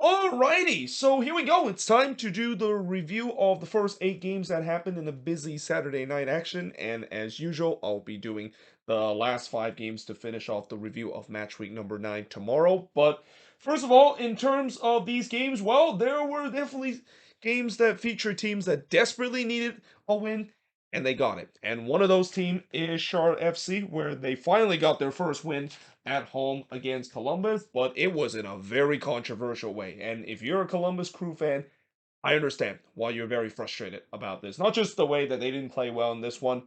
Alrighty, so here we go. It's time to do the review of the first 8 games that happened in the busy Saturday night action. And as usual, I'll be doing the last 5 games to finish off the review of match week number 9 tomorrow. But first of all, in terms of these games, well, there were definitely games that feature teams that desperately needed a win, and they got it. And one of those teams is Charlotte FC, where they finally got their first win at home against Columbus, but it was in a very controversial way. And if you're a Columbus Crew fan, I understand why you're very frustrated about this. Not just the way that they didn't play well in this one,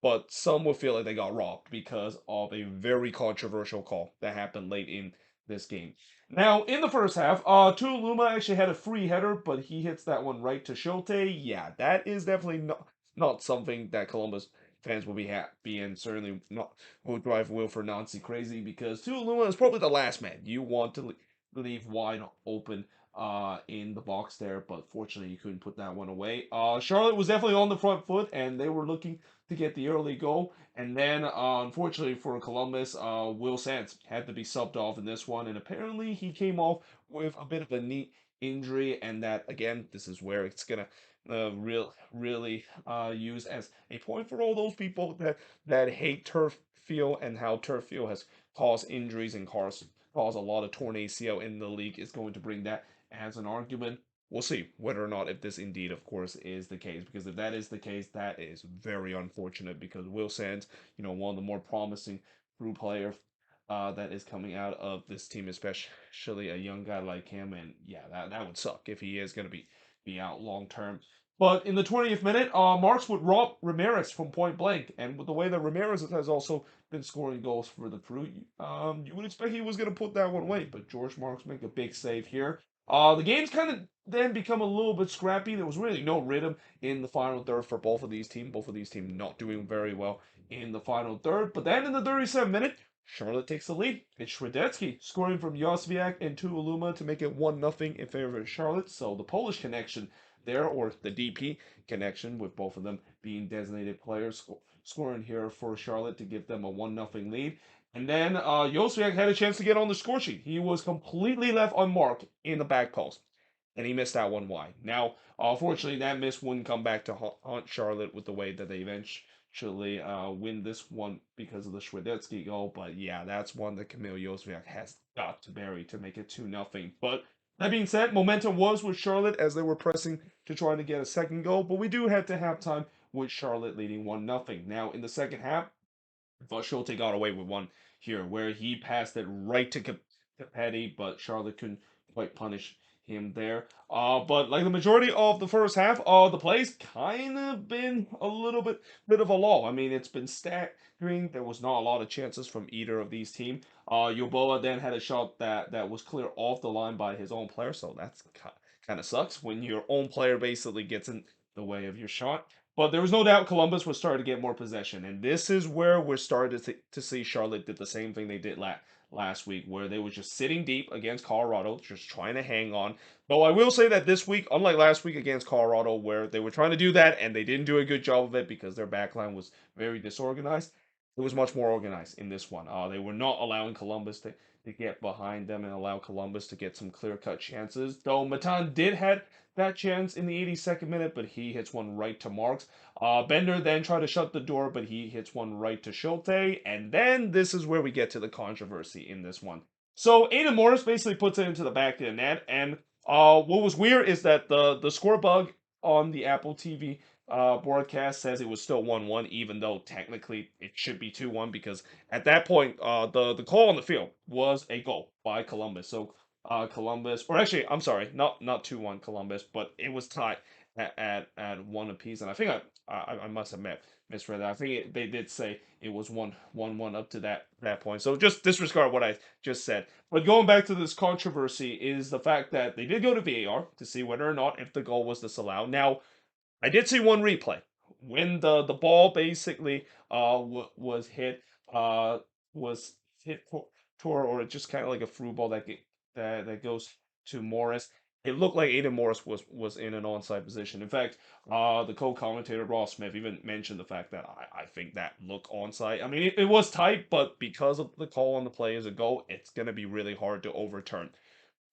but some will feel like they got robbed because of a very controversial call that happened late in this game. Now, in the first half, Tuoluma actually had a free header, but he hits that one right to Shote. Yeah, that is definitely not something that Columbus fans will be happy, and certainly not will drive Wilfred Nancy crazy, because Tuoluma is probably the last man you want to leave wide open in the box there, but fortunately you couldn't put that one away. Charlotte was definitely on the front foot, and they were looking to get the early goal. And then, unfortunately for Columbus, Will Sands had to be subbed off in this one, and apparently he came off with a bit of a knee injury, and that again, this is where it's gonna really use as a point for all those people that hate turf field, and how turf field has caused injuries and caused a lot of torn ACL in the league, is going to bring that as an argument. We'll see whether or not if this indeed, of course, is the case. Because if that is the case, that is very unfortunate. Because Will Sands, one of the more promising through player that is coming out of this team, especially a young guy like him. And yeah, that would suck if he is going to be out long term. But in the 20th minute, Marks would rob Ramirez from point blank, and with the way that Ramirez has also been scoring goals for the crew, you would expect he was going to put that one away. But George Marks make a big save here. The game's kind of then become a little bit scrappy. There was really no rhythm in the final third for both of these teams. Both of these teams not doing very well in the final third. But then in the 37th minute, Charlotte takes the lead. It's Shredetsky scoring from Josviak and Tuoluma to make it 1-0 in favor of Charlotte. So the Polish connection there, or the DP connection, with both of them being designated players, scoring here for Charlotte to give them a 1-0 lead. And then Josviak had a chance to get on the score sheet. He was completely left unmarked in the back post, and he missed that one wide. Now, fortunately, that miss wouldn't come back to haunt Charlotte with the way that they eventually win this one because of the Shredetsky goal. But yeah, that's one that Kamil Josviak has got to bury to make it 2-0. But that being said, momentum was with Charlotte as they were pressing to try to get a second goal. But we do head to halftime with Charlotte leading 1-0. Now, in the second half, Schulte got away with one here, where he passed it right to Capetti, but Charlotte couldn't quite punish him there. But like the majority of the first half, the plays kind of been a little bit of a lull. I mean, it's been staggering. There was not a lot of chances from either of these teams. Yoboa then had a shot that was clear off the line by his own player, so that's kind of sucks when your own player basically gets in the way of your shot. But there was no doubt Columbus was starting to get more possession. And this is where we're starting to see Charlotte did the same thing they did last week, where they were just sitting deep against Colorado, just trying to hang on. Though I will say that this week, unlike last week against Colorado, where they were trying to do that and they didn't do a good job of it because their backline was very disorganized, it was much more organized in this one. They were not allowing Columbus to get behind them and allow Columbus to get some clear-cut chances. Though Matan did have that chance in the 82nd minute, but he hits one right to Marks. Bender then tried to shut the door, but he hits one right to Schulte. And then this is where we get to the controversy in this one. So Aiden Morris basically puts it into the back of the net. And what was weird is that the score bug on the Apple TV broadcast says it was still 1-1, even though technically it should be 2-1, because at that point, the call on the field was a goal by Columbus. So Columbus, or actually, I'm sorry, not 2-1 Columbus, but it was tied at one apiece, and I think I must have misread that. I think they did say it was 1-1 up to that point. So just disregard what I just said. But going back to this controversy is the fact that they did go to VAR to see whether or not if the goal was disallowed. Now, I did see one replay when the ball basically uh was hit or just kind of like a through ball that goes to Morris. It looked like Aiden Morris was in an onside position. In fact, the co-commentator Ross Smith even mentioned the fact that I think that looked onside. I mean, it was tight, but because of the call on the play as a goal, it's gonna be really hard to overturn.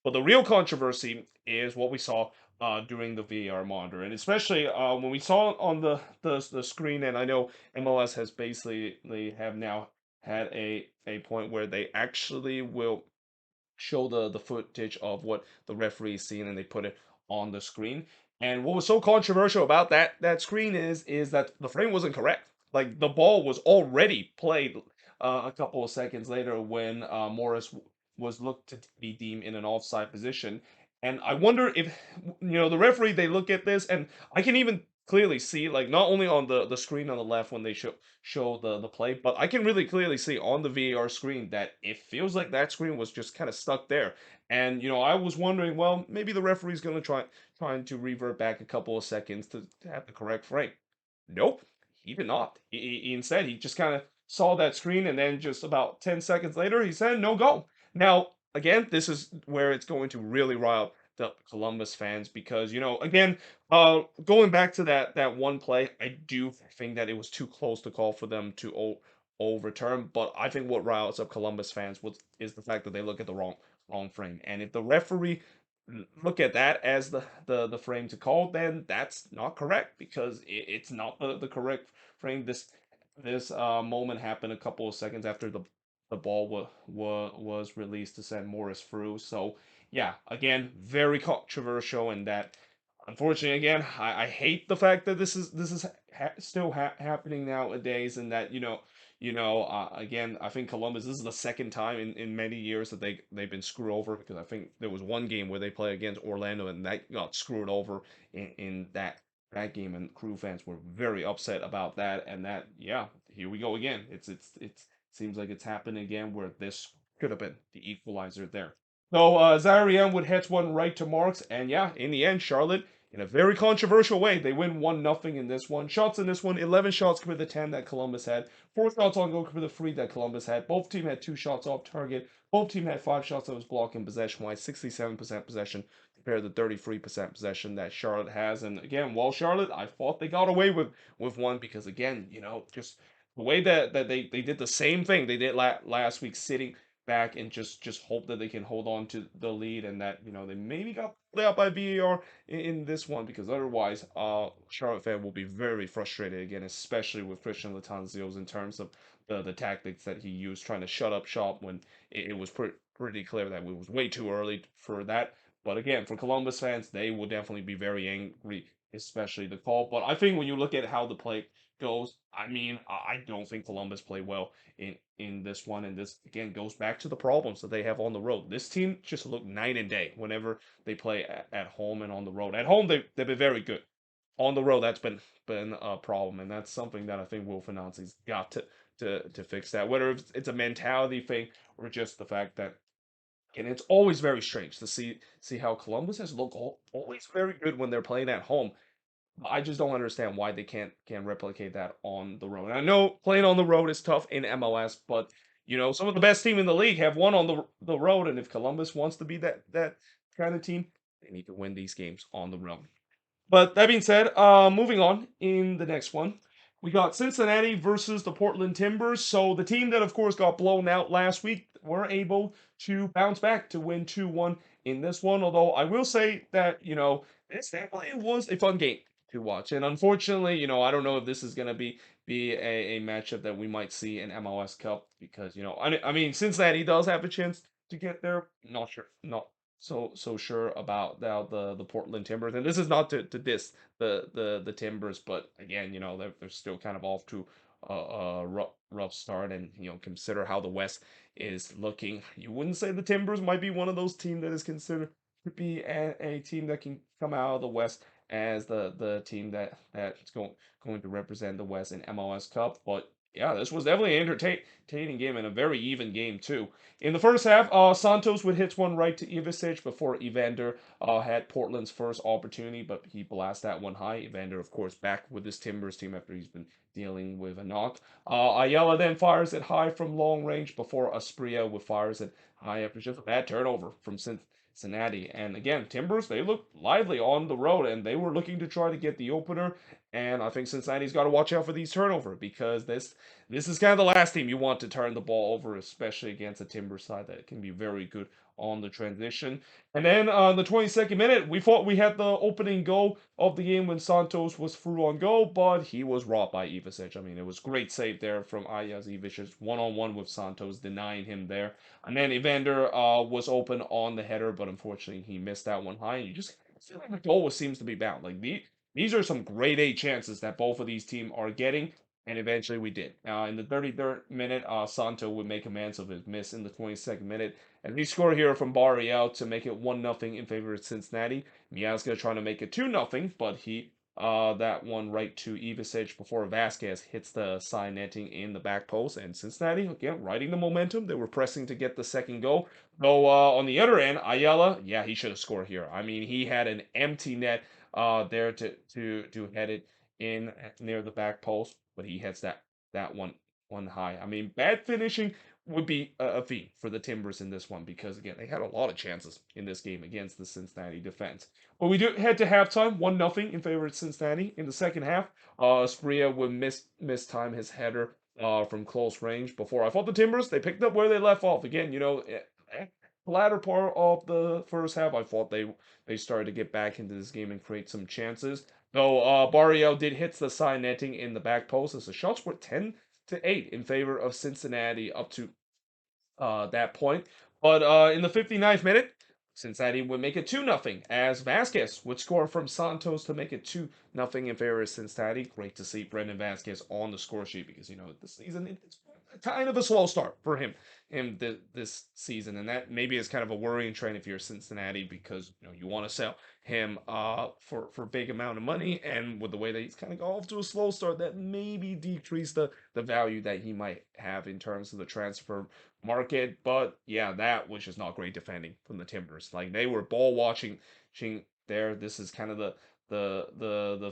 But the real controversy is what we saw during the VAR monitor, and especially when we saw it on the screen. And I know MLS has basically have now had a point where they actually will show the footage of what the referee is seeing and they put it on the screen. And what was so controversial about that screen is that the frame wasn't correct. Like the ball was already played a couple of seconds later when Morris was looked to be deemed in an offside position. And I wonder if the referee, they look at this, and I can even clearly see, like, not only on the screen on the left when they show the play, but I can really clearly see on the VAR screen that it feels like that screen was just kind of stuck there. And I was wondering, well, maybe the referee's going to trying to revert back a couple of seconds to have the correct frame. Nope, he did not. Instead, he just kind of saw that screen, and then just about 10 seconds later, he said, no go. Now, again, this is where it's going to really rile up the Columbus fans because, again, going back to that one play, I do think that it was too close to call for them to overturn. But I think what riles up Columbus fans is the fact that they look at the wrong frame, and if the referee look at that as the frame to call, then that's not correct because it's not the correct frame. This moment happened a couple of seconds after the ball was released to send Morris through. So yeah, again, very controversial, and that, unfortunately, again, I hate the fact that this is still happening nowadays, and that again, I think Columbus, this is the second time in many years that they've been screwed over, because I think there was one game where they play against Orlando and that got screwed over in that game, and Crew fans were very upset about that. And that, yeah, here we go again. It's seems like it's happening again where this could have been the equalizer there. So Zarian would hit one right to Marks, and yeah, in the end, Charlotte, in a very controversial way, they win 1-0 in this one. Shots in this one, 11 shots compared to 10 that Columbus had. 4 shots on goal compared to 3 that Columbus had. Both teams had 2 shots off target. Both teams had 5 shots that was blocked in possession-wise. 67% possession compared to 33% possession that Charlotte has. And again, while Charlotte, I thought they got away with one because, again, just the way that they did the same thing they did last week, sitting back and just hope that they can hold on to the lead, and that they maybe got played out by VAR in this one, because otherwise Charlotte fan will be very frustrated again, especially with Christian Latanzio's in terms of the tactics that he used trying to shut up shop when it was pretty clear that it was way too early for that. But again, for Columbus fans, they will definitely be very angry, especially the call. But I think when you look at how the play goes, I mean, I don't think Columbus played well in this one, and this again goes back to the problems that they have on the road. This team just look night and day whenever they play at home and on the road. At home, they've been very good. On the road, that's been a problem, and that's something that I think Will Finanzi's got to fix that. Whether it's a mentality thing or just the fact that, and it's always very strange to see how Columbus has looked always very good when they're playing at home. I just don't understand why they can't replicate that on the road. And I know playing on the road is tough in MLS, but some of the best team in the league have won on the road, and if Columbus wants to be that kind of team, they need to win these games on the road. But that being said, moving on in the next one, we got Cincinnati versus the Portland Timbers. So the team that, of course, got blown out last week were able to bounce back to win 2-1 in this one. Although I will say that, this definitely was a fun game to watch. And unfortunately, I don't know if this is going to be a matchup that we might see in MLS Cup, because, I mean, Cincinnati does have a chance to get there. Not sure. Not so sure about now the Portland Timbers, and this is not to diss the Timbers, but again, they're still kind of off to a rough start, and consider how the West is looking. You wouldn't say the Timbers might be one of those teams that is considered to be a team that can come out of the West as the team that's going to represent the West in MLS Cup, but. Yeah, this was definitely an entertaining game and a very even game too. In the first half, Santos would hit one right to Ivicic before Evander had Portland's first opportunity, but he blasted that one high. Evander, of course, back with his Timbers team after he's been dealing with a knock. Ayala then fires it high from long range before Asprilla would fires it high after just a bad turnover from Cincinnati. And again, Timbers, they looked lively on the road, and they were looking to try to get the opener. And I think Cincinnati's got to watch out for these turnovers because this is kind of the last team you want to turn the ball over, especially against a Timber side that can be very good on the transition. And then on the 22nd minute, we thought we had the opening goal of the game when Santos was through on goal, but he was robbed by Ivicic. I mean, it was great save there from Ayaz Ivicic, one-on-one with Santos, denying him there. And then Evander was open on the header, but unfortunately he missed that one high. And you just feel like the goal seems to be bound. Like these are some grade A chances that both of these teams are getting, and eventually we did. In the 33rd minute, Santo would make amends of his miss in the 22nd minute, and he scored here from Barrial to make it 1-0 in favor of Cincinnati. Miazga trying to make it 2-0, but he that one right to Ivicic before Vasquez hits the side netting in the back post, and Cincinnati again riding the momentum. They were pressing to get the second goal. Though on the other end, Ayala, yeah, he should have scored here. I mean, he had an empty net there to head it in near the back post, but he hits that one high. I mean, bad finishing would be a theme for the Timbers in this one because again they had a lot of chances in this game against the Cincinnati defense. But we do head to halftime, 1-0 in favor of Cincinnati. In the second half, Spria would miss time his header from close range. Before I thought the Timbers they picked up where they left off again. The latter part of the first half, I thought they started to get back into this game and create some chances. Though Barrio did hit the side netting in the back post as the shots were 10-8 in favor of Cincinnati up to that point. But in the 59th minute, Cincinnati would make it 2-0 as Vasquez would score from Santos to make it 2-0 in favor of Cincinnati. Great to see Brendan Vasquez on the score sheet because, this season it's kind of a slow start for him this season. And that maybe is kind of a worrying trend if you're Cincinnati because, you want to sell him for big amount of money. And with the way that he's kind of gone off to a slow start, that maybe decrease the value that he might have in terms of the transfer market. But yeah, that was just not great defending from the Timbers. Like they were ball watching there. This is kind of the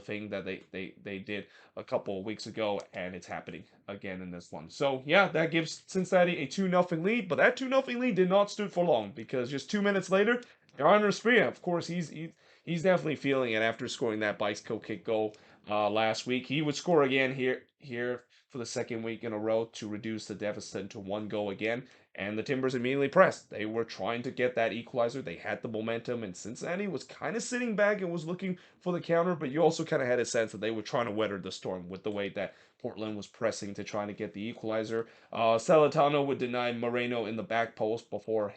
thing that they did a couple of weeks ago, and it's happening again in this one. So yeah, that gives Cincinnati a 2-0 lead, but that 2-0 lead did not stood for long because just 2 minutes later, Aaron Spria, of course, he's definitely feeling it after scoring that bicycle kick goal last week. He would score again here for the second week in a row to reduce the deficit to one goal again. And the Timbers immediately pressed. They were trying to get that equalizer. They had the momentum, and Cincinnati was kind of sitting back and was looking for the counter. But you also kind of had a sense that they were trying to weather the storm with the way that Portland was pressing to try to get the equalizer. Salatano would deny Moreno in the back post before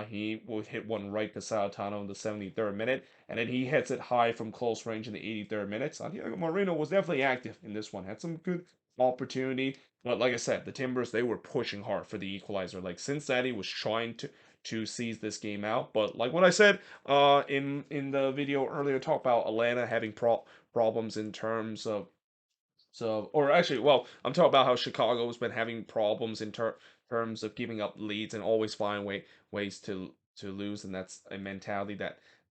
he would hit one right to Salatano in the 73rd minute, and then he hits it high from close range in the 83rd minute. Santiago Moreno was definitely active in this one, had some good opportunity. But like I said, the Timbers they were pushing hard for the equalizer. Like Cincinnati was trying to seize this game out, but like what I said in the video earlier, talk about Atlanta having problems in terms of or actually, well, I'm talking about how Chicago's been having problems in terms of giving up leads and always find ways to lose, and that's a mentality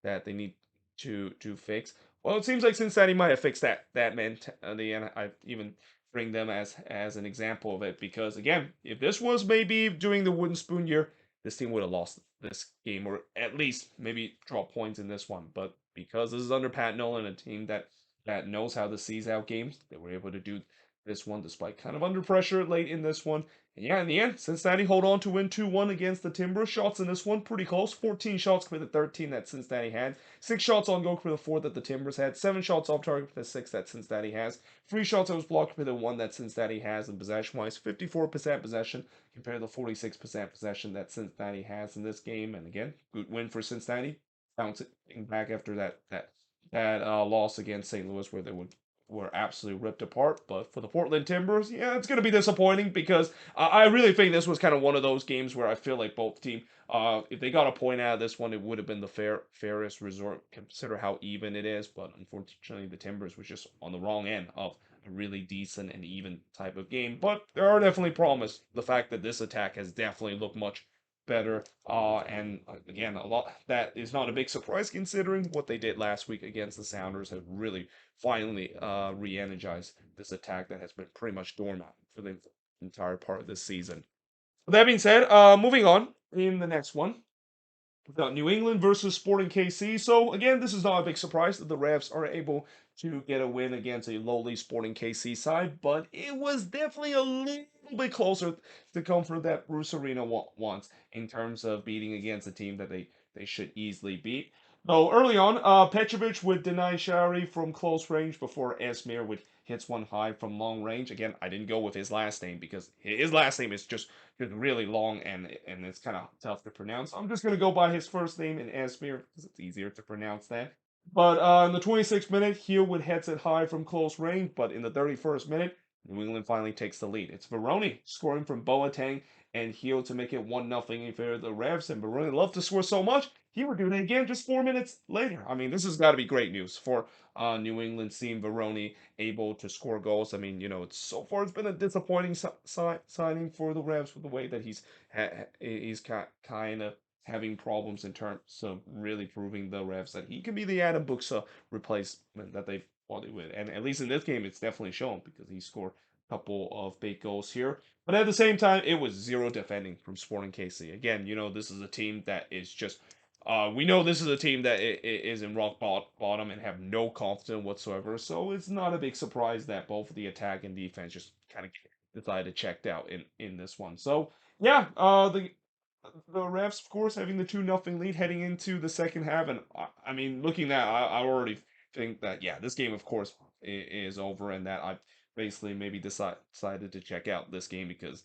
that they need to fix. Well, it seems like Cincinnati might have fixed that mentality, and I even bring them as an example of it because again, if this was maybe during the wooden spoon year, this team would have lost this game or at least maybe drop points in this one. But because this is under Pat Nolan, a team that knows how to seize out games. They were able to do this one despite kind of under pressure late in this one. And yeah, in the end, Cincinnati hold on to win 2-1 against the Timbers. Shots in this one pretty close. 14 shots for the 13 that Cincinnati had. 6 shots on goal for the 4 that the Timbers had. 7 shots off target for the 6 that Cincinnati has. 3 shots that was blocked for the 1 that Cincinnati has. And possession-wise, 54% possession compared to the 46% possession that Cincinnati has in this game. And again, good win for Cincinnati. Bouncing back after that loss against St. Louis where they were absolutely ripped apart. But for the Portland Timbers, yeah, it's going to be disappointing because I really think this was kind of one of those games where I feel like both team, if they got a point out of this one, it would have been the fairest resort. Consider how even it is, but unfortunately, the Timbers was just on the wrong end of a really decent and even type of game. But there are definitely problems. The fact that this attack has definitely looked much better. And again, a lot that is not a big surprise considering what they did last week against the Sounders have really finally re-energized this attack that has been pretty much dormant for the entire part of this season. With that being said, moving on in the next one. We've got New England versus Sporting KC. So again, this is not a big surprise that the Revs are able to get a win against a lowly Sporting KC side, but it was definitely a little bit closer to come from that Bruce Arena wants in terms of beating against a team that they should easily beat. So early on, Petrovic would deny Shari from close range before Esmir would hits one high from long range. Again, I didn't go with his last name because his last name is just really long and it's kind of tough to pronounce. I'm just gonna go by his first name in Esmir because it's easier to pronounce that. But in the 26th minute, Heelwood heads it high from close range, but in the 31st minute, New England finally takes the lead. It's Veroni scoring from Boateng and Heel to make it 1-0 in favor of the Revs. And Veroni loved to score so much, he would do it again just 4 minutes later. I mean, this has got to be great news for New England seeing Veroni able to score goals. I mean, it's so far it's been a disappointing signing for the Revs with the way that he's kind of having problems in terms of really proving the Revs that he can be the Adam Buxa replacement that they've wanted with. And at least in this game, it's definitely shown because he scored a couple of big goals here. But at the same time, it was zero defending from Sporting KC. Again, this is a team that is just we know this is a team that is in rock bottom and have no confidence whatsoever. So it's not a big surprise that both the attack and defense just kind of decided to check out in this one. So yeah, the refs, of course, having the 2-0 lead heading into the second half. And I mean, looking at I already think that, yeah, this game, of course, is over and that I basically maybe decided to check out this game because,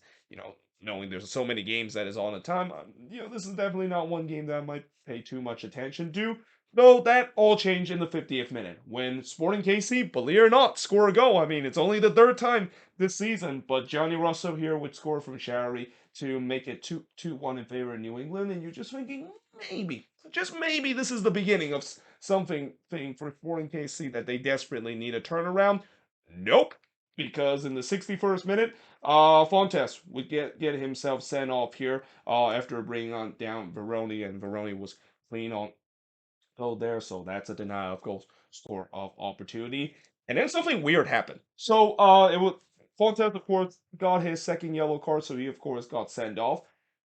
knowing there's so many games that is on at a time, this is definitely not one game that I might pay too much attention to. Though that all changed in the 50th minute when Sporting KC, believe it or not, score a goal. I mean, it's only the third time this season, but Johnny Russo here would score from Shari to make it 2-1 in favor of New England, and you're just thinking maybe, just maybe, this is the beginning of something for Sporting KC that they desperately need a turnaround. Nope, because in the 61st minute, Fontes would get himself sent off here after bringing on down Veroni, and Veroni was clean on goal there, so that's a denial of goal score of opportunity. And then something weird happened. So it was Fontes, of course, got his second yellow card, so he of course got sent off.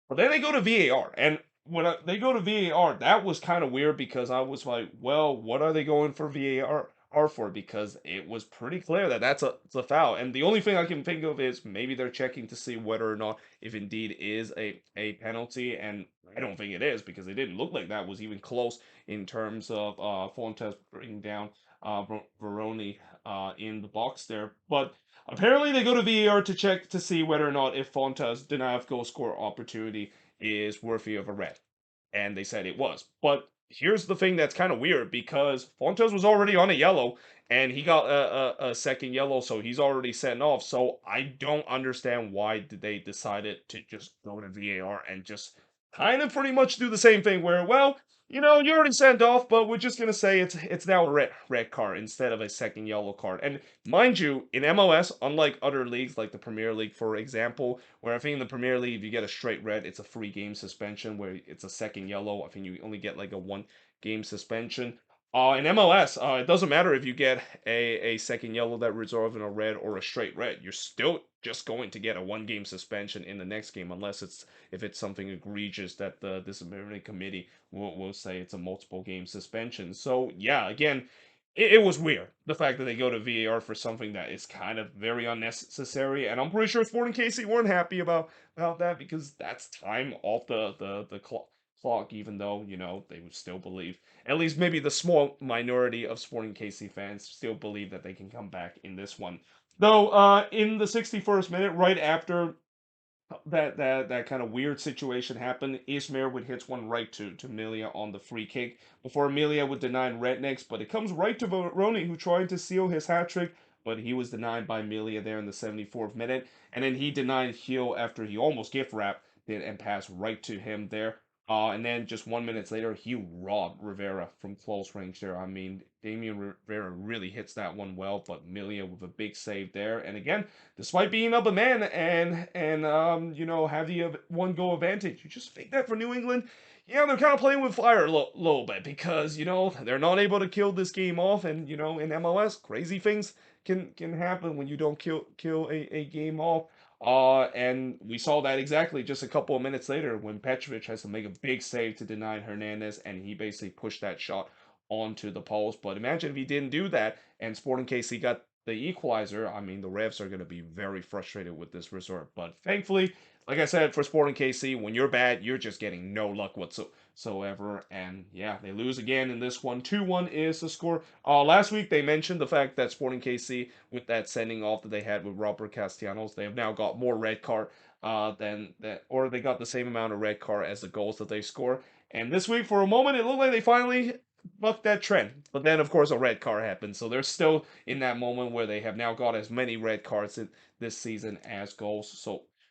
But then they go to VAR, and when they go to VAR, that was kind of weird because I was like, well, what are they going for VAR for? Because it was pretty clear that it's a foul, and the only thing I can think of is maybe they're checking to see whether or not if indeed is a penalty, and I don't think it is because it didn't look like that was even close in terms of Fontes bringing down Veroni in the box there, but. Apparently, they go to VAR to check to see whether or not if Fonta's denial of goal score opportunity is worthy of a red. And they said it was. But here's the thing that's kind of weird because Fontes was already on a yellow and he got a second yellow, so he's already sent off. So I don't understand why did they decided to just go to VAR and just kind of pretty much do the same thing where, well, you're already sent off, but we're just gonna say it's now a red card instead of a second yellow card. And mind you, in MLS, unlike other leagues like the Premier League, for example, where I think in the Premier League, if you get a straight red, it's a free game suspension. Where it's a second yellow, I think you only get like a one-game suspension. In MLS, it doesn't matter if you get a second yellow that results in a red or a straight red. You're still just going to get a one-game suspension in the next game, unless if it's something egregious that the disciplinary committee will say it's a multiple game suspension. So yeah, again, it was weird the fact that they go to VAR for something that is kind of very unnecessary, and I'm pretty sure Sporting KC weren't happy about that because that's time off the clock, even though they would still believe, at least maybe the small minority of Sporting KC fans still believe that they can come back in this one. Though in the 61st minute, right after that kind of weird situation happened. Ismail would hit one right to Milia on the free kick before Milia would deny Rednecks, but it comes right to Baroni who tried to seal his hat trick, but he was denied by Milia there in the 74th minute, and then he denied Hill after he almost gift wrapped it and passed right to him there. And then just 1 minute later, he robbed Rivera from close range there. I mean, Damian Rivera really hits that one well, but Milia with a big save there. And again, despite being up a man and have the one goal advantage, you just think that for New England, yeah, they're kind of playing with fire a little bit because they're not able to kill this game off, and in MLS, crazy things can happen when you don't kill a game off. And we saw that exactly just a couple of minutes later when Petrovic has to make a big save to deny Hernandez, and he basically pushed that shot onto the post. But imagine if he didn't do that and Sporting KC got the equalizer. I mean, the refs are going to be very frustrated with this result. But thankfully, like I said, for Sporting KC, when you're bad, you're just getting no luck whatsoever. And yeah, they lose again in this one. 2-1 is the score. Last week they mentioned the fact that Sporting KC, with that sending off that they had with Robert Castellanos, they have now got more red card than that, or they got the same amount of red card as the goals that they score. And this week, for a moment, it looked like they finally bucked that trend. But then, of course, a red card happened. So they're still in that moment where they have now got as many red cards in this season as goals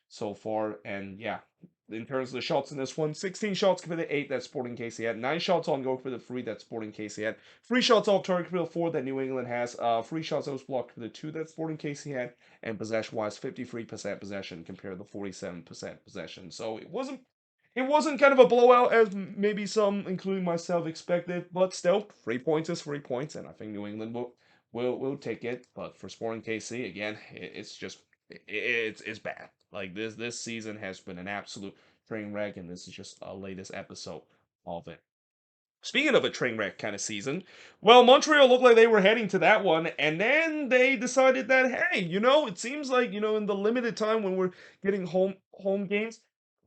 so far. And yeah, in terms of the shots in this one, 16 shots for the 8 that Sporting KC had, 9 shots on goal for the 3 that Sporting KC had, 3 shots off target for the 4 that New England has, 3 shots that was blocked for the 2 that Sporting KC had, and possession-wise, 53% possession compared to 47% possession. So it wasn't kind of a blowout as maybe some, including myself, expected, but still, 3 points is 3 points, and I think New England will take it. But for Sporting KC, again, it's just it's bad. Like this season has been an absolute train wreck, and this is just a latest episode of it. Speaking of a train wreck kind of season, well, Montreal looked like they were heading to that one, and then they decided that, hey, it seems like, in the limited time when we're getting home games,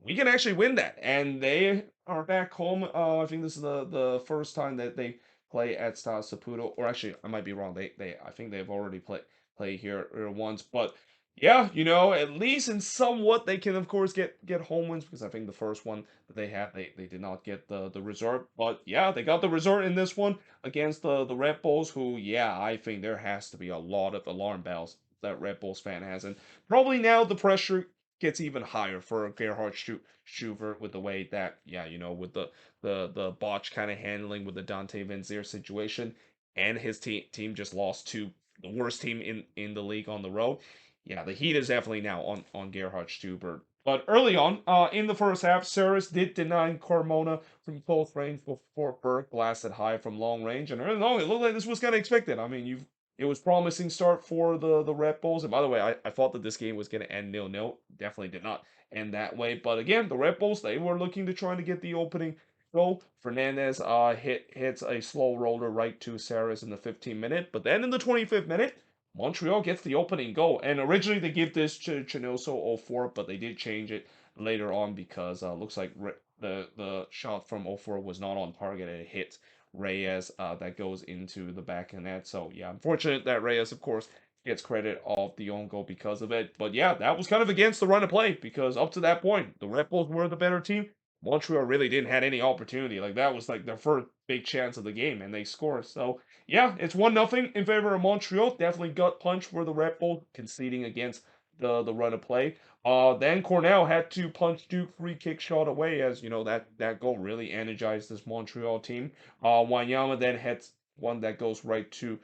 we can actually win that. And they are back home. I think this is the first time that they play at Stade Saputo, or actually, I might be wrong. They I think they've already play here once, but yeah, at least in somewhat they can of course get home wins because I think the first one that they had they did not get the result. But yeah, they got the result in this one against the Red Bulls, who yeah, I think there has to be a lot of alarm bells that Red Bulls fan has. And probably now the pressure gets even higher for Gerhard Struver with the way that, yeah, with the botch kind of handling with the Dante Vanzeir situation, and his team just lost to the worst team in the league on the road. Yeah, the heat is definitely now on Gerhard Stuber. But early on, in the first half, Saris did deny Carmona from close range before Burke blasted high from long range. And early on, it looked like this was kind of expected. I mean, it was promising start for the Red Bulls. And by the way, I thought that this game was going to end 0-0. Definitely did not end that way. But again, the Red Bulls, they were looking to try to get the opening goal. Fernandez hits a slow roller right to Saris in the 15th minute. But then in the 25th minute, Montreal gets the opening goal, and originally they give this to Chinoso 04, but they did change it later on because looks like the shot from 04 was not on target and it hit Reyes that goes into the back of the net. So yeah, unfortunate that Reyes, of course, gets credit of the own goal because of it. But yeah, that was kind of against the run of play because up to that point, the Red Bulls were the better team. Montreal really didn't have any opportunity. Like that was like their first big chance of the game, and they scored. So yeah, it's 1-0 in favor of Montreal. Definitely gut punch for the Red Bull, conceding against the run of play. Then Cornell had to punch Duke free kick shot away, as that goal really energized this Montreal team. Wanyama then hits one that goes right to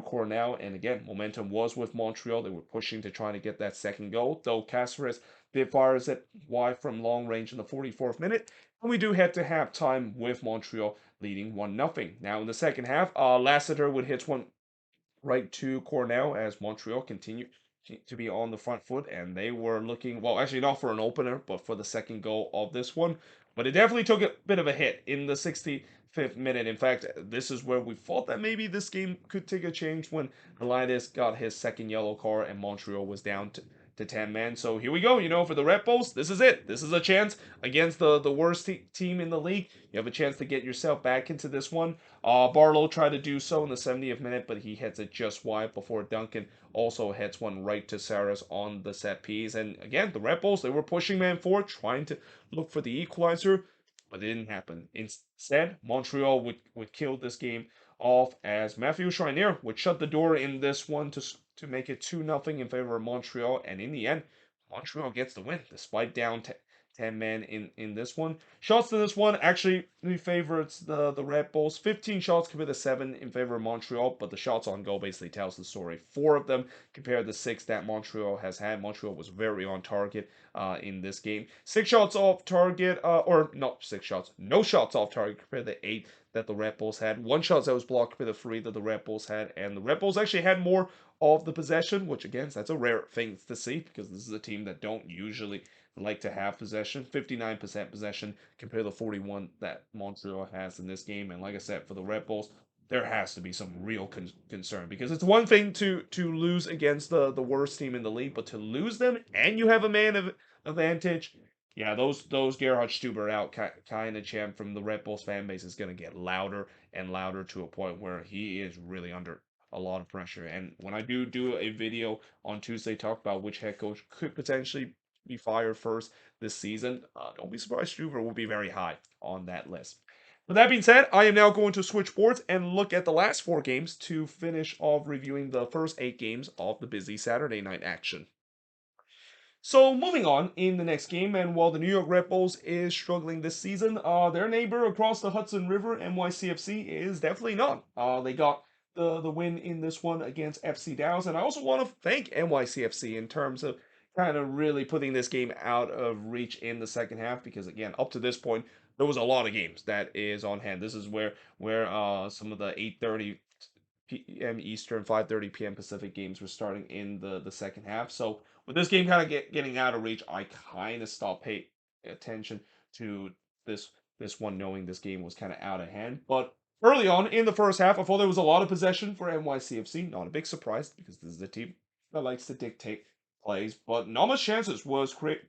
Cornell, and again, momentum was with Montreal. They were pushing to try to get that second goal, though Caceres did fires it wide from long range in the 44th minute. And we do head to halftime with Montreal leading 1-0. Now in the second half, Lassiter would hit one right to Cornell as Montreal continued to be on the front foot, and they were looking, well, actually not for an opener, but for the second goal of this one. But it definitely took a bit of a hit in the 65th minute. In fact, this is where we thought that maybe this game could take a change when Elias got his second yellow card and Montreal was down to 10 men. So here we go, for the Red Bulls. This is it. This is a chance against the worst team in the league. You have a chance to get yourself back into this one. Barlow tried to do so in the 70th minute, but he hits it just wide before Duncan also hits one right to Saras on the set piece. And again, the Red Bulls, they were pushing man forward, trying to look for the equalizer, but it didn't happen. Instead, Montreal would kill this game off as Matthew Shrinier would shut the door in this one to make it 2-0 in favor of Montreal. And in the end, Montreal gets the win despite down 10 men in this one. Shots to this one actually favorites the Red Bulls. 15 shots compared to 7 in favor of Montreal, but the shots on goal basically tells the story. 4 of them compared to 6 that Montreal has had. Montreal was very on target in this game. 6 shots off target, or not 6 shots, no shots off target compared to 8 that the Red Bulls had. One shot that was blocked by the three that the Red Bulls had, and the Red Bulls actually had more of the possession, which again, that's a rare thing to see because this is a team that don't usually like to have possession. 59% possession compared to the 41 that Montreal has in this game. And like I said, for the Red Bulls, there has to be some real concern because it's one thing to lose against the worst team in the league, but to lose them and you have a man of advantage. Yeah, those Gerhard Stuber out kind of chant from the Red Bulls fan base is going to get louder and louder to a point where he is really under a lot of pressure. And when I do a video on Tuesday talk about which head coach could potentially be fired first this season, don't be surprised Stuber will be very high on that list. With that being said, I am now going to switch boards and look at the last 4 games to finish off reviewing the first 8 games of the busy Saturday night action. So moving on in the next game, and while the New York Red Bulls is struggling this season, their neighbor across the Hudson River, NYCFC, is definitely not. They got the win in this one against FC Dallas, and I also want to thank NYCFC in terms of kind of really putting this game out of reach in the second half, because again, up to this point, there was a lot of games that is on hand. This is where some of the 8:30 p.m. Eastern, 5:30 p.m. Pacific games were starting in the second half. So with this game kind of getting out of reach, I kind of stopped paying attention to this this one, knowing this game was kind of out of hand. But early on in the first half, I thought there was a lot of possession for NYCFC. Not a big surprise because this is a team that likes to dictate plays, but not much chances was created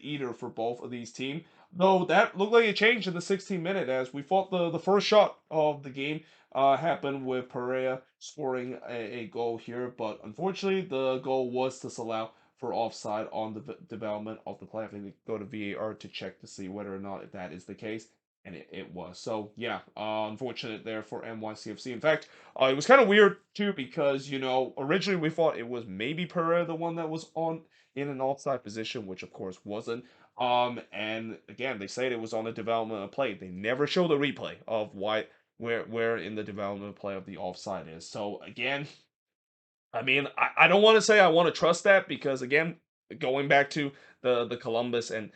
either for both of these teams. Though that looked like a change in the 16th minute as we thought the first shot of the game happened with Pereira scoring a goal here, but unfortunately the goal was disallowed for offside on the development of the play. I think they go to VAR to check to see whether or not if that is the case, and it was. So yeah, unfortunate there for NYCFC. In fact, it was kind of weird too because originally we thought it was maybe Pereira the one that was on in an offside position, which of course wasn't. And again, they said it was on a development play. They never show the replay of where in the development play of the offside is. So again, I mean, I don't want to say I want to trust that because again, going back to the Columbus and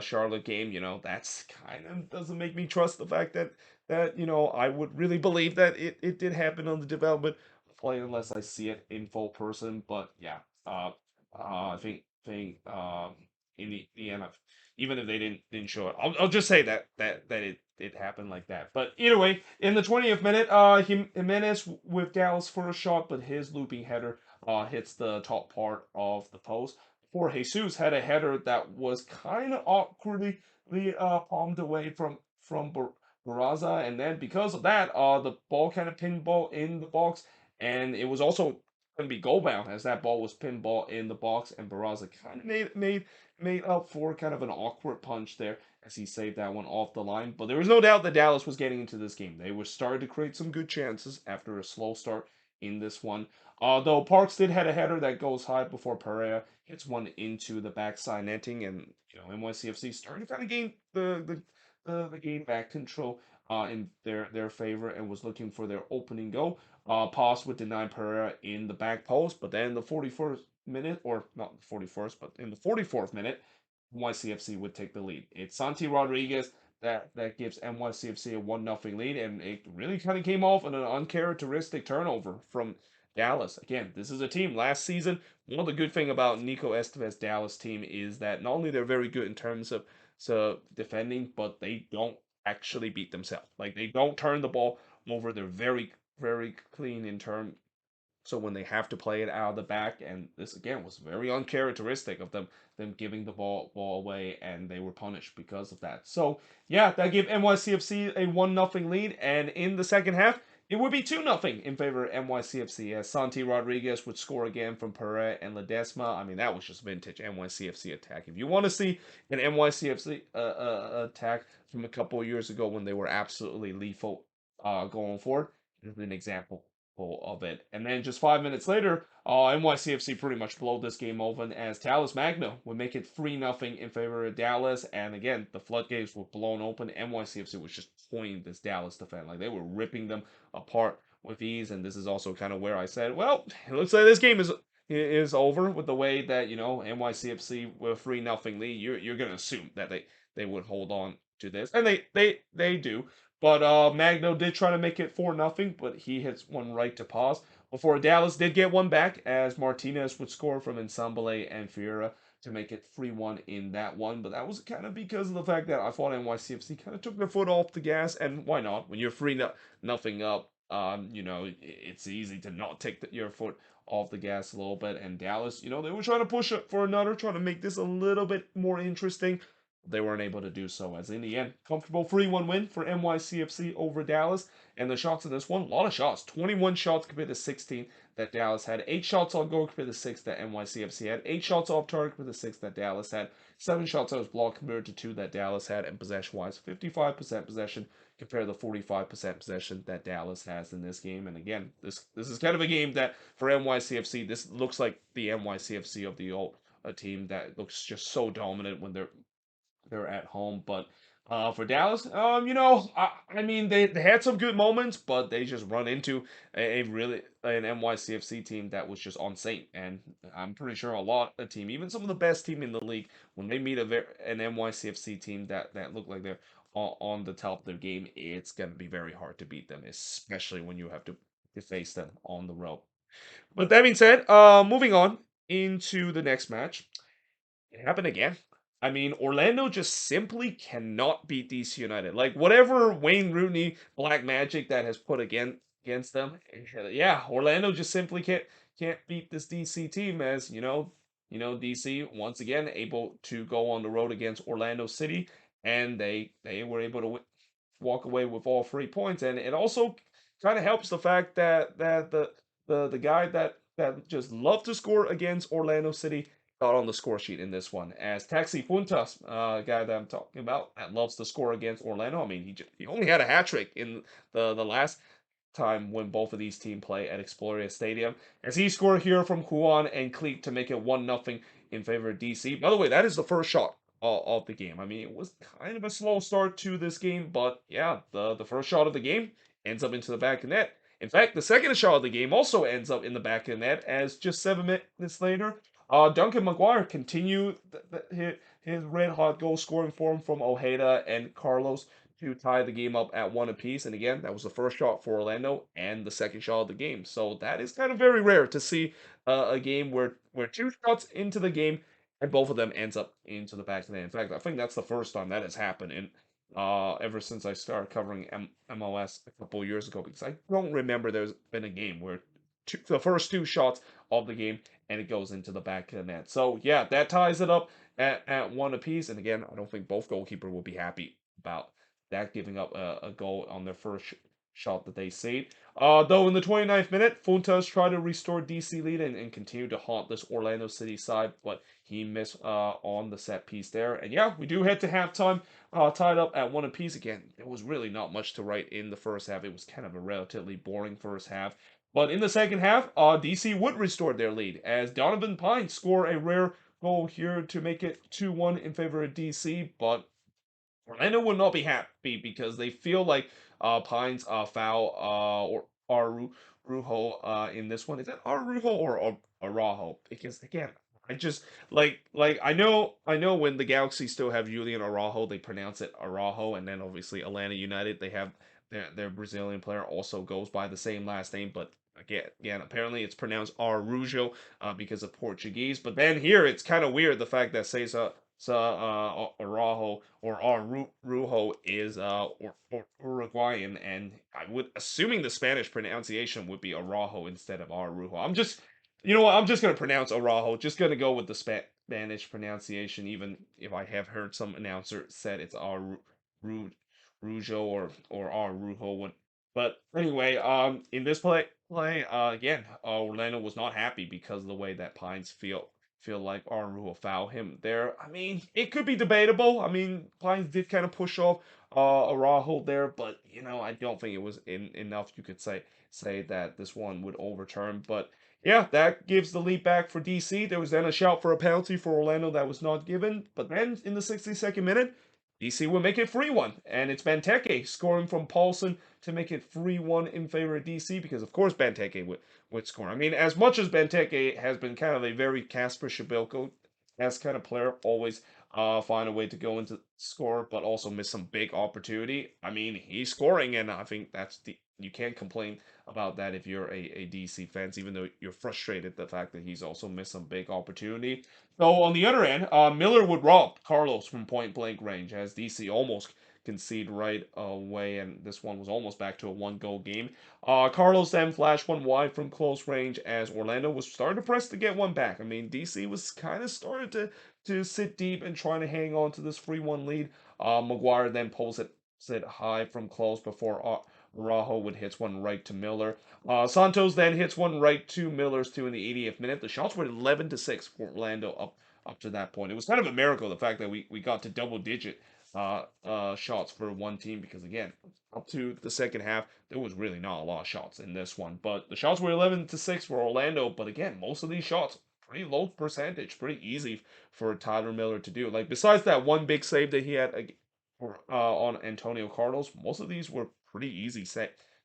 Charlotte game, that's kind of doesn't make me trust the fact that I would really believe that it did happen on the development play unless I see it in full person. But yeah, I think in the end, even if they didn't show it, I'll just say that it happened like that. But either way, in the 20th minute, Jimenez with Dallas for a shot, but his looping header hits the top part of the post. For Jesus had a header that was kind of awkwardly palmed away from Barraza, and then because of that, the ball kind of pinball in the box, and it was also going to be goal bound as that ball was pinball in the box, and Barraza kind of made up for kind of an awkward punch there as he saved that one off the line. But there was no doubt that Dallas was getting into this game. They were starting to create some good chances after a slow start in this one. Though Parks did had a header that goes high before Pereira hits one into the backside netting, and NYCFC starting to kind of gain the game back control in their favor and was looking for their opening goal. Pass would deny Pereira in the back post, but then the 41st minute, or not the 41st, but in the 44th minute, NYCFC would take the lead. It's Santi Rodriguez that gives NYCFC a 1-0 lead, and it really kind of came off in an uncharacteristic turnover from Dallas. Again, this is a team last season. One of the good thing about Nico Estevez Dallas team is that not only they're very good in terms of defending, but they don't actually beat themselves. Like they don't turn the ball over. They're very very clean in term. So when they have to play it out of the back, and this again was very uncharacteristic of them giving the ball away, and they were punished because of that. So yeah, that gave NYCFC a 1-0 lead, and in the second half, it would be 2-0 in favor of NYCFC as Santi Rodriguez would score again from Pereira and Ledesma. I mean, that was just vintage NYCFC attack. If you want to see an NYCFC attack from a couple of years ago when they were absolutely lethal going forward, this is an example of it. And then just 5 minutes later, NYCFC pretty much blow this game open as Talles Magno would make it 3-0 in favor of Dallas. And again, the floodgates were blown open. NYCFC was just pointing this Dallas defense. Like they were ripping them apart with ease. And this is also kind of where I said, well, it looks like this game is over with the way that, NYCFC with 3-0 lead. You're going to assume that they would hold on to this. And they do. But Magno did try to make it 4-0, but he hits one right to pause. Before Dallas did get one back, as Martinez would score from Nsambale and Fiera to make it 3-1 in that one. But that was kind of because of the fact that I thought NYCFC kind of took their foot off the gas, and why not? When you're 3-0 up, it's easy to not take your foot off the gas a little bit. And Dallas, they were trying to push it for another, trying to make this a little bit more interesting. They weren't able to do so, as in the end, comfortable 3-1 win for NYCFC over Dallas. And the shots in this one, a lot of shots. 21 shots compared to 16 that Dallas had. 8 shots on goal compared to 6 that NYCFC had. 8 shots off target compared to 6 that Dallas had. 7 shots that was blocked compared to 2 that Dallas had. And possession-wise, 55% possession compared to the 45% possession that Dallas has in this game. And again, this is kind of a game that for NYCFC, this looks like the NYCFC of the old a team that looks just so dominant when they're at home. But for Dallas, I mean, they had some good moments, but they just run into a really an NYCFC team that was just on Saint, and I'm pretty sure a team, even some of the best team in the league, when they meet an NYCFC team that look like they're on the top of their game, it's gonna be very hard to beat them, especially when you have to face them on the road. But that being said, moving on into the next match. It happened again. I mean, Orlando just simply cannot beat DC United. Like whatever Wayne Rooney black magic that has put against them, yeah, Orlando just simply can't beat this DC team. As DC once again able to go on the road against Orlando City, and they were able to walk away with all 3 points. And it also kind of helps the fact that the guy that just loved to score against Orlando City got on the score sheet in this one, as Taxi Puntas, guy that I'm talking about, that loves to score against Orlando. I mean, he only had a hat trick in the last time when both of these teams play at Exploria Stadium, as he scored here from Juan and Cleek to make it 1-0 in favor of DC. By the way, that is the first shot of the game. I mean, it was kind of a slow start to this game, but yeah, the first shot of the game ends up into the back of net. In fact, the second shot of the game also ends up in the back of the net, as just 7 minutes later, Duncan McGuire continued his red hot goal scoring form from Ojeda and Carlos to tie the game up at 1 apiece. And again, that was the first shot for Orlando and the second shot of the game. So that is kind of very rare to see a game where 2 shots into the game and both of them ends up into the back of the net. In fact, I think that's the first time that has happened in ever since I started covering MLS a couple years ago, because I don't remember there's been a game where the first 2 shots of the game and it goes into the back of the net. So yeah, that ties it up at 1 apiece. And again, I don't think both goalkeepers will be happy about that, giving up a goal on their first shot that they saved. Though in the 29th minute, Funtas tried to restore DC lead and continue to haunt this Orlando City side, but he missed on the set piece there. And yeah, we do head to halftime, tied up at 1 apiece. Again, there was really not much to write in the first half. It was kind of a relatively boring first half. But in the second half, DC would restore their lead, as Donovan Pine scored a rare goal here to make it 2-1 in favor of DC. But Orlando would not be happy because they feel like Pine's foul or Arujo in this one. Is it Arujo or Araujo? Because again, I just I know when the Galaxy still have Julian Araujo, they pronounce it Araujo, and then obviously Atlanta United, they have their Brazilian player also goes by the same last name, but again, apparently it's pronounced Arujo because of Portuguese. But then here it's kind of weird the fact that Cesar Araujo or Arujo is Uruguayan, and I would assuming the Spanish pronunciation would be Araujo instead of Arujo. I'm just gonna pronounce Araujo. Just gonna go with the Spanish pronunciation, even if I have heard some announcer said it's Arujo or Arujo. But anyway, in this play again, Orlando was not happy because of the way that Pines feel like Arnold will foul him there. I mean, it could be debatable. I mean, Pines did kind of push off Araujo there, but I don't think it was enough. You could say that this one would overturn. But yeah, that gives the lead back for DC. There was then a shout for a penalty for Orlando that was not given. But then in the 62nd minute, DC will make it 3-1, and it's Benteke scoring from Paulson to make it 3-1 in favor of DC, because of course Benteke would score. I mean, as much as Benteke has been kind of a very Casper Shabilko as kind of player, always find a way to go into score, but also miss some big opportunity. I mean, he's scoring, and I think that's the you can't complain about that if you're a DC fans, even though you're frustrated the fact that he's also missed some big opportunity. So on the other end, Miller would rob Carlos from point blank range as DC almost concede right away, and this one was almost back to a one-goal game. Carlos then flashed one wide from close range as Orlando was starting to press to get one back. I mean, DC was kind of started to sit deep and trying to hang on to this 3-1 lead. Maguire then pulls it high from close before Araujo would hit one right to Miller. Santos then hits one right to Miller's two in the 80th minute. The shots were 11-6 for Orlando up to that point. It was kind of a miracle the fact that we got to double digit shots for one team because again, up to the second half, there was really not a lot of shots in this one. But the shots were 11-6 for Orlando. But again, most of these shots pretty low percentage, pretty easy for Tyler Miller to do. Like besides that one big save that he had on Antonio Carlos, most of these were pretty easy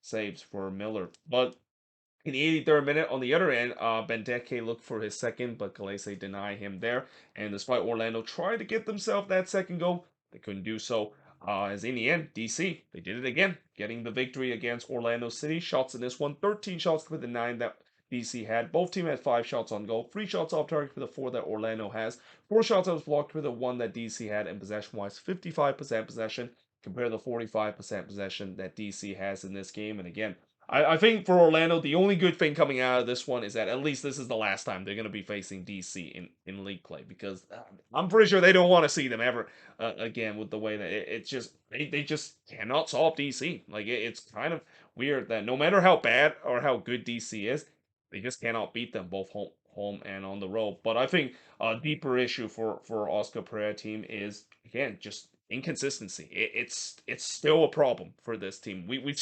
saves for Miller. But in the 83rd minute, on the other end, Benteke looked for his second, but Calese denied him there. And despite Orlando trying to get themselves that second goal, they couldn't do so. As in the end, DC, they did it again, getting the victory against Orlando City. Shots in this one, 13 shots for the 9 that DC had. Both teams had 5 shots on goal, 3 shots off target for the 4 that Orlando has, 4 shots that was blocked for the 1 that DC had, and possession-wise, 55% possession compared to the 45% possession that DC has in this game. And again, I think for Orlando, the only good thing coming out of this one is that at least this is the last time they're going to be facing DC in league play because I'm pretty sure they don't want to see them ever again with the way that it's just they just cannot solve DC. Like it's kind of weird that no matter how bad or how good DC is, they just cannot beat them both home and on the road. But I think a deeper issue for Oscar Pereira team is again just inconsistency. It's still a problem for this team. We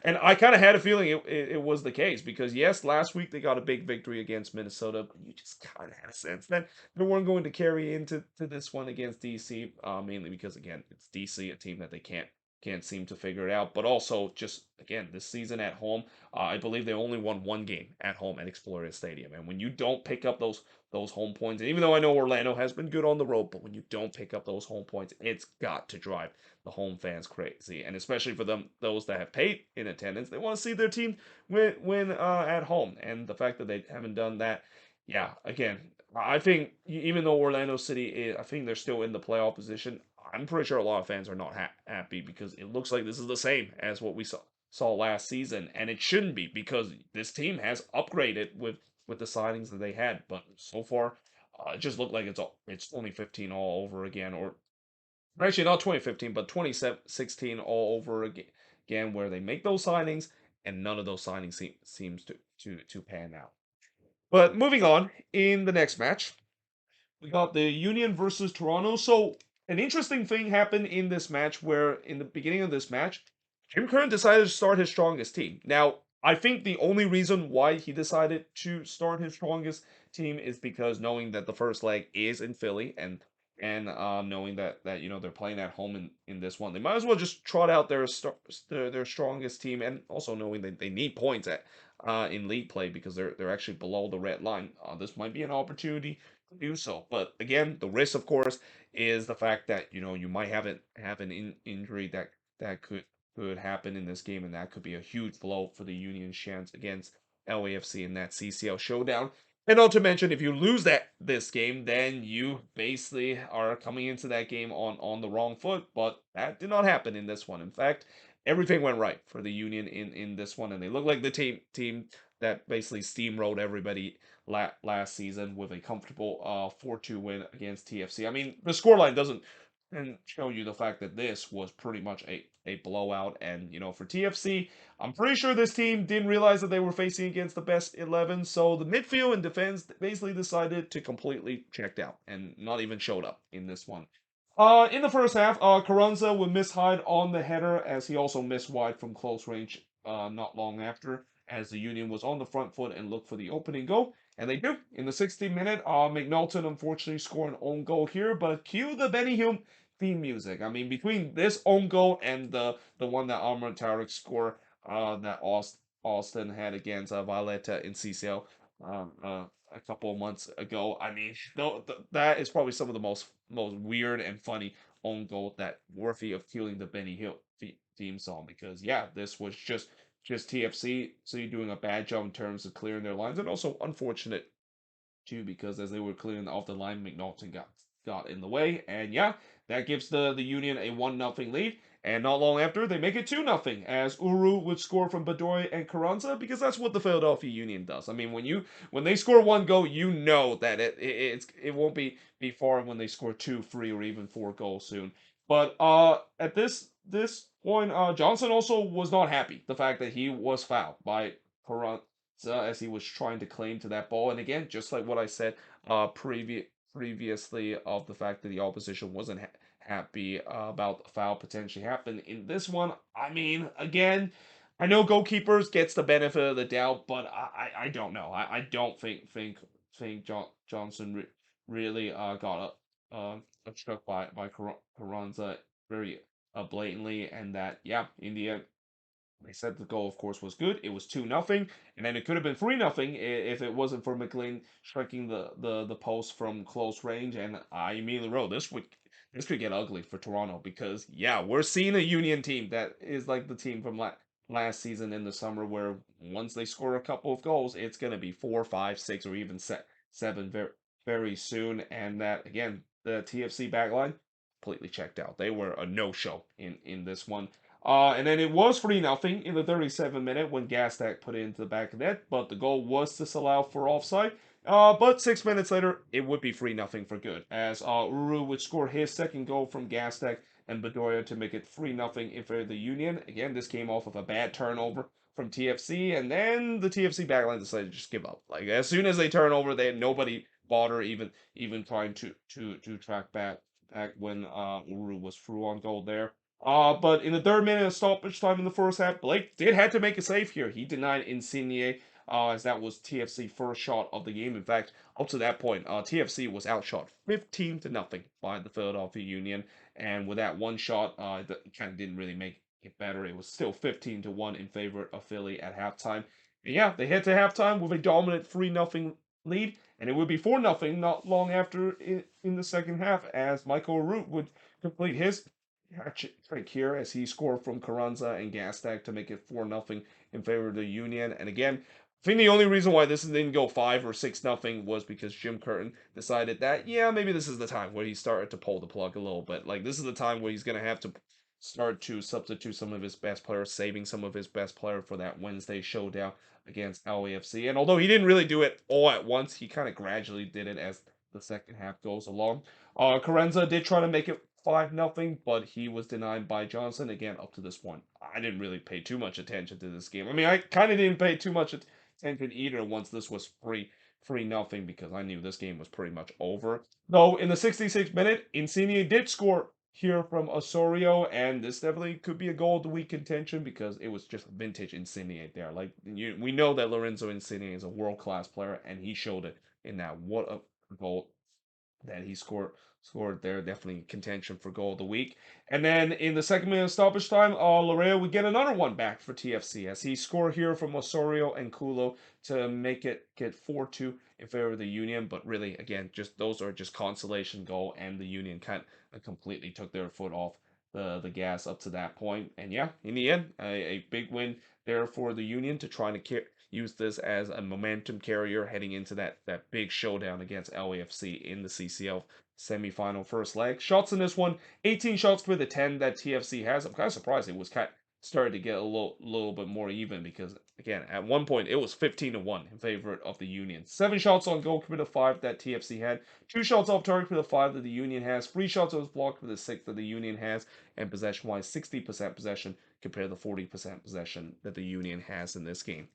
and I kind of had a feeling it was the case because yes, last week they got a big victory against Minnesota, but you just kind of had a sense that they weren't going to carry into this one against DC, mainly because again it's DC, a team that they can't seem to figure it out. But also just again this season at home, I believe they only won one game at home at Exploria Stadium, and when you don't pick up those home points, and even though I know Orlando has been good on the road, but when you don't pick up those home points, it's got to drive the home fans crazy, and especially for those that have paid in attendance, they want to see their team win at home, and the fact that they haven't done that, yeah, again, I think even though Orlando City is, I think they're still in the playoff position. I'm pretty sure a lot of fans are not happy because it looks like this is the same as what we saw last season, and it shouldn't be because this team has upgraded with the signings that they had, but so far, it just looked like it's 2015 all over again, or actually not 2015, but 2016 all over again, where they make those signings and none of those signings seems to pan out. But moving on in the next match, we got the Union versus Toronto. So an interesting thing happened in this match where in the beginning of this match, Jim Curran decided to start his strongest team. Now, I think the only reason why he decided to start his strongest team is because knowing that the first leg is in Philly and knowing that they're playing at home in this one, they might as well just trot out their strongest team, and also knowing that they need points in league play because they're actually below the red line. This might be an opportunity to do so, but again, the risk, of course, is the fact that you might have an injury that could happen in this game, and that could be a huge blow for the Union's chance against LAFC in that CCL showdown. And not to mention, if you lose this game, then you basically are coming into that game on the wrong foot. But that did not happen in this one. In fact, everything went right for the Union in this one, and they look like the team that basically steamrolled everybody last season with a comfortable 4-2 win against TFC. I mean, the scoreline doesn't show you the fact that this was pretty much a blowout, and for TFC, I'm pretty sure this team didn't realize that they were facing against the best 11, so the midfield and defense basically decided to completely check out and not even showed up in this one. In the first half, Carranza would miss Hyde on the header as he also missed wide from close range not long after, as the Union was on the front foot and looked for the opening goal. And they do. In the 60th minute, McNulton unfortunately scored an own goal here, but cue the Benny Hume theme music. I mean, between this own goal and the one that Amr Tarek scored that Austin had against Valletta in CCL, a couple of months ago. I mean, though that is probably some of the most weird and funny own goal that worthy of killing the Benny Hill theme song, because yeah, this was just TFC doing a bad job in terms of clearing their lines, and also unfortunate too, because as they were clearing off the line, McNaughton got in the way, and yeah, that gives the Union a 1-0 lead. And not long after, they make it 2-0 as Uru would score from Bedoya and Carranza, because that's what the Philadelphia Union does. I mean, when they score one goal, you know that it won't be far when they score two, three, or even four goals soon. But at this point, Johnson also was not happy the fact that he was fouled by Carranza as he was trying to claim to that ball. And again, just like what I said previously of the fact that the opposition wasn't happy about the foul potentially happened in this one. I mean, again, I know goalkeepers gets the benefit of the doubt, but I don't know. I don't think Johnson really got struck by Carranza very blatantly, and that yeah, in the end they said the goal, of course, was good. It was 2-0, and then it could have been 3-0 if it wasn't for McLean striking the post from close range. And I immediately wrote this could get ugly for Toronto, because yeah, we're seeing a Union team that is like the team from last season in the summer, where once they score a couple of goals, it's gonna be 4, 5, 6, or even seven very soon. And that again, the TFC backline completely checked out. They were a no-show in this one. And then it was 3-0 in the 37th minute when Gastak put it into the back of the net, but the goal was disallowed for offside. But 6 minutes later, it would be 3-0 for good, as Uru would score his second goal from Gastak and Bedoya to make it 3-0 in favor of the Union. Again, this came off of a bad turnover from TFC, and then the TFC backline decided to just give up. Like as soon as they turn over, they had nobody bother even trying to track back when Uru was through on goal there. But in the third minute of stoppage time in the first half, Blake did have to make a save here. He denied Insigne, as that was TFC first shot of the game. In fact, up to that point, TFC was outshot 15-0 by the Philadelphia Union, and with that one shot, it kind of didn't really make it better. It was still 15-1 in favor of Philly at halftime. And yeah, they head to halftime with a dominant 3-0 lead, and it would be 4-0 not long after in the second half, as Michael Root would complete his trick here as he scored from Carranza and Gastak to make it 4-0 in favor of the Union. And again, I think the only reason why this didn't go 5 or 6-0 was because Jim Curtin decided that, yeah, maybe this is the time where he started to pull the plug a little bit. Like, this is the time where he's going to have to start to substitute some of his best players, saving some of his best player for that Wednesday showdown against LAFC. And although he didn't really do it all at once, he kind of gradually did it as the second half goes along. Carranza did try to make it 5-0, but he was denied by Johnson. Again, up to this point, I didn't really pay too much attention to this game. I mean, I kind of didn't pay too much attention either once this was 3-0, because I knew this game was pretty much over. Though in the 66th minute, Insigne did score here from Osorio, and this definitely could be a goal of the week contention, because it was just vintage Insigne there. Like we know that Lorenzo Insigne is a world-class player, and he showed it in that. What a goal that he scored there. Definitely contention for goal of the week. And then in the second minute of stoppage time, Larea would get another one back for TFC as he scored here from Osorio and Kulo to make it get 4-2 in favor of the Union. But really, again, just those are just consolation goal, and the Union kind of completely took their foot off the gas up to that point. And yeah, in the end, a big win there for the Union to try to use this as a momentum carrier heading into that big showdown against LAFC in the CCL semifinal first leg. Shots in this one, 18 shots for the 10 that TFC has. I'm kind of surprised it was kind of started to get a little bit more even, because again, at one point it was 15-1 in favor of the Union. 7 shots on goal compared to 5 that TFC had. 2 shots off target for the 5 that the Union has. 3 shots that was blocked for the 6 that the Union has. And possession-wise, 60% possession compared to the 40% possession that the Union has in this game.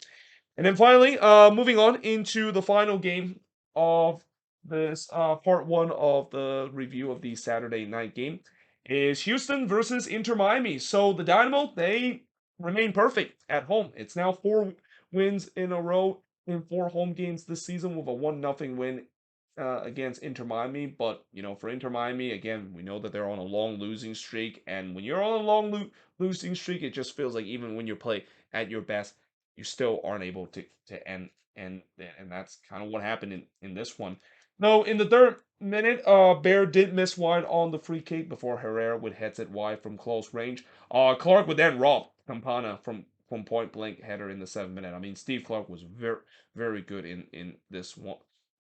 And then finally, moving on into the final game of this part one of the review of the Saturday night game is Houston versus Inter Miami. So the Dynamo, they remain perfect at home. It's now 4 wins in a row in 4 home games this season, with a 1-0 win against Inter Miami. But, you know, for Inter Miami, again, we know that they're on a long losing streak. And when you're on a long losing streak, it just feels like even when you play at your best, you still aren't able to end, and that's kind of what happened in this one. No, in the third minute, Bear did miss wide on the free kick before Herrera would head it wide from close range. Clark would then rob Campana from point blank header in the 7th minute. I mean, Steve Clark was very good in this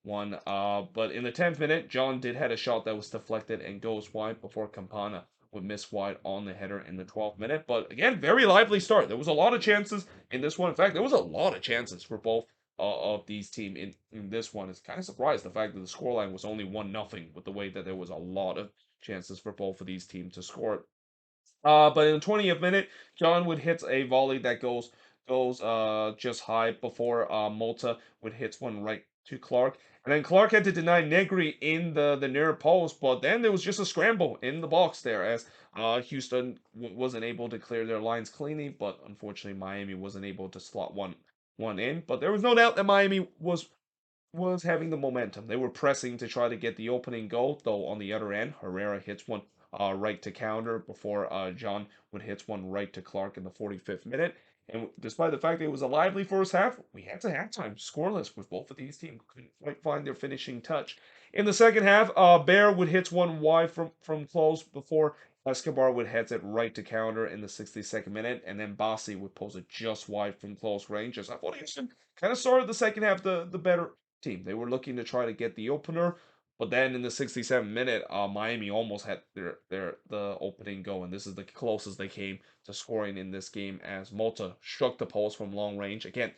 one. But in the 10th minute, John did had a shot that was deflected and goes wide before Campana would miss wide on the header in the 12th minute. But again, very lively start. There was a lot of chances in this one. In fact, there was a lot of chances for both of these teams in this one. It's kind of surprised the fact that the scoreline was only 1-0 with the way that there was a lot of chances for both of these teams to score. But in the 20th minute, John would hit a volley that goes just high before Malta would hit one right to Clark. And then Clark had to deny Negri in the near post, but then there was just a scramble in the box there as Houston wasn't able to clear their lines cleanly, but unfortunately Miami wasn't able to slot one in. But there was no doubt that Miami was having the momentum. They were pressing to try to get the opening goal, though on the other end, Herrera hits one right to counter before John would hit one right to Clark in the 45th minute. And despite the fact that it was a lively first half, we had to halftime scoreless with both of these teams. Couldn't quite find their finishing touch. In the second half, Bear would hit one wide from close before Escobar would head it right to counter in the 62nd minute, and then Bassi would pose it just wide from close range. As I thought Houston kind of started the second half the better team. They were looking to try to get the opener, but then in the 67th minute, Miami almost had the opening go, and this is the closest they came to scoring in this game as Malta struck the post from long range. Again,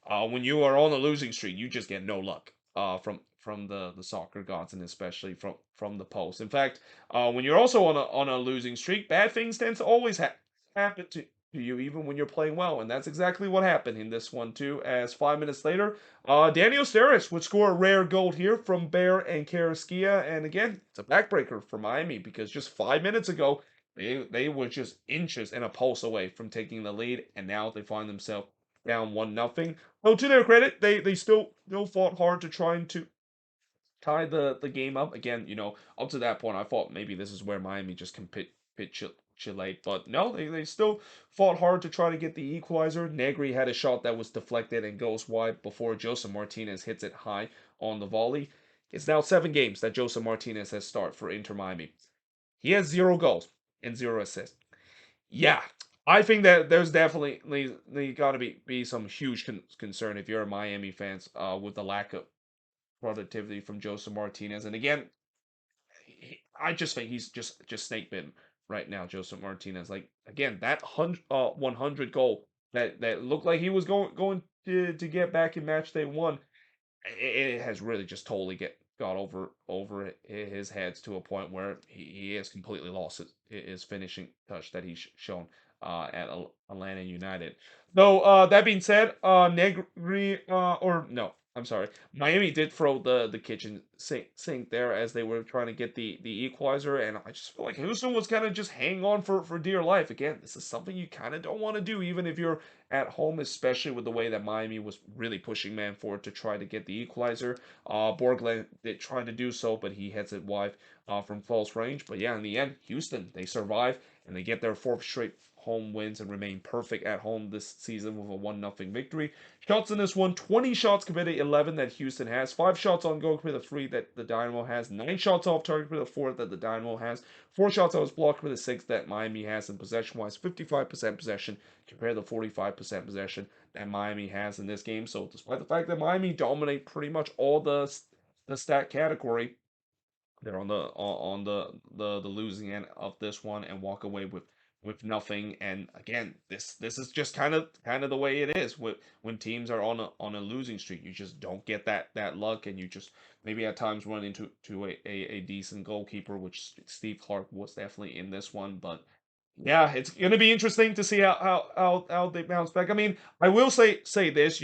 when you are on a losing streak, you just get no luck from the soccer gods, and especially from the post. In fact, when you're also on a losing streak, bad things tend to always happen to you, even when you're playing well, and that's exactly what happened in this one too. As 5 minutes later, Daniel Steres would score a rare goal here from Bear and Carrasquilla, and again, it's a backbreaker for Miami because just 5 minutes ago. They were just inches and a pulse away from taking the lead, and now they find themselves down 1-0. Well, to their credit, they still fought hard to try and to tie the game up. Again, up to that point, I thought maybe this is where Miami just can pit Chile, but no, they still fought hard to try to get the equalizer. Negri had a shot that was deflected and goes wide before Joseph Martinez hits it high on the volley. It's now 7 games that Joseph Martinez has started for Inter Miami. He has 0 goals and 0 assists. Yeah, I think that there's definitely got to be some huge concern if you're a Miami fans with the lack of productivity from Joseph Martinez. And again, I just think he's just snake bitten right now, Joseph Martinez. Like again, that 100 goal that looked like he was going to get back in match day one, it has really just totally got over his heads to a point where he has completely lost his finishing touch that he's shown at Atlanta United. Though that being said, Negri or no, I'm sorry, Miami did throw the kitchen sink there as they were trying to get the equalizer, and I just feel like Houston was kind of just hanging on for dear life. Again, this is something you kind of don't want to do, even if you're at home, especially with the way that Miami was really pushing man forward to try to get the equalizer. Borgland did try to do so, but he hits it wide from close range. But yeah, in the end, Houston, they survive and they get their fourth straight home wins and remain perfect at home this season with a 1-0 victory. Shots in this one, 20 shots committed, 11 that Houston has, 5 shots on goal compared to 3 that the Dynamo has, 9 shots off target compared to 4 that the Dynamo has, 4 shots that was blocked compared to 6 that Miami has, and possession-wise, 55% possession compared to 45% possession that Miami has in this game. So despite the fact that Miami dominate pretty much all the stat category, they're on the losing end of this one and walk away with nothing. And again, this is just kind of the way it is when teams are on a losing streak. You just don't get that luck, and you just maybe at times run into a decent goalkeeper, which Steve Clark was definitely in this one. But yeah, it's gonna be interesting to see how they bounce back. I mean, I will say this,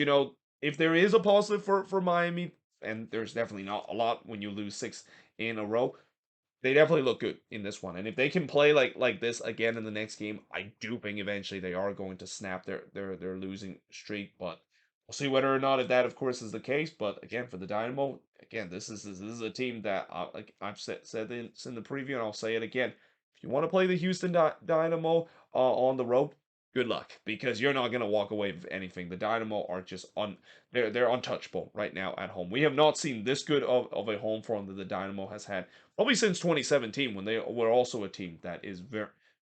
if there is a positive for Miami, and there's definitely not a lot when you lose 6 in a row, they definitely look good in this one. And if they can play like this again in the next game, I do think eventually they are going to snap their losing streak. But we'll see whether or not if that, of course, is the case. But again, for the Dynamo, again, this is a team that like I've said this in the preview, and I'll say it again. If you want to play the Houston Dynamo on the road, good luck because you're not going to walk away with anything. The Dynamo are just they're untouchable right now at home. We have not seen this good of a home form that the Dynamo has had probably since 2017 when they were also a team that is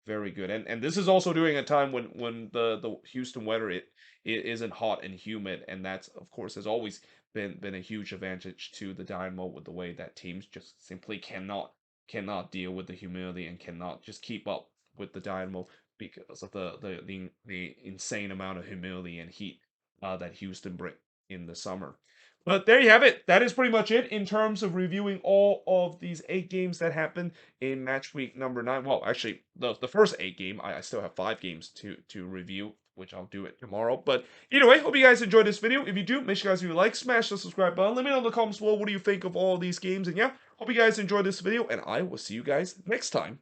very good. And this is also during a time when the Houston weather it isn't hot and humid, and that's of course has always been a huge advantage to the Dynamo with the way that teams just simply cannot deal with the humidity and cannot just keep up with the Dynamo because of the insane amount of humidity and heat that Houston bring in the summer. But there you have it. That is pretty much it in terms of reviewing all of these 8 games that happened in match week number 9. Well, actually, the first 8 game, I still have 5 games to review, which I'll do it tomorrow. But either way, hope you guys enjoyed this video. If you do, make sure you guys like, smash the subscribe button. Let me know in the comments below what do you think of all these games. And yeah, hope you guys enjoyed this video, and I will see you guys next time.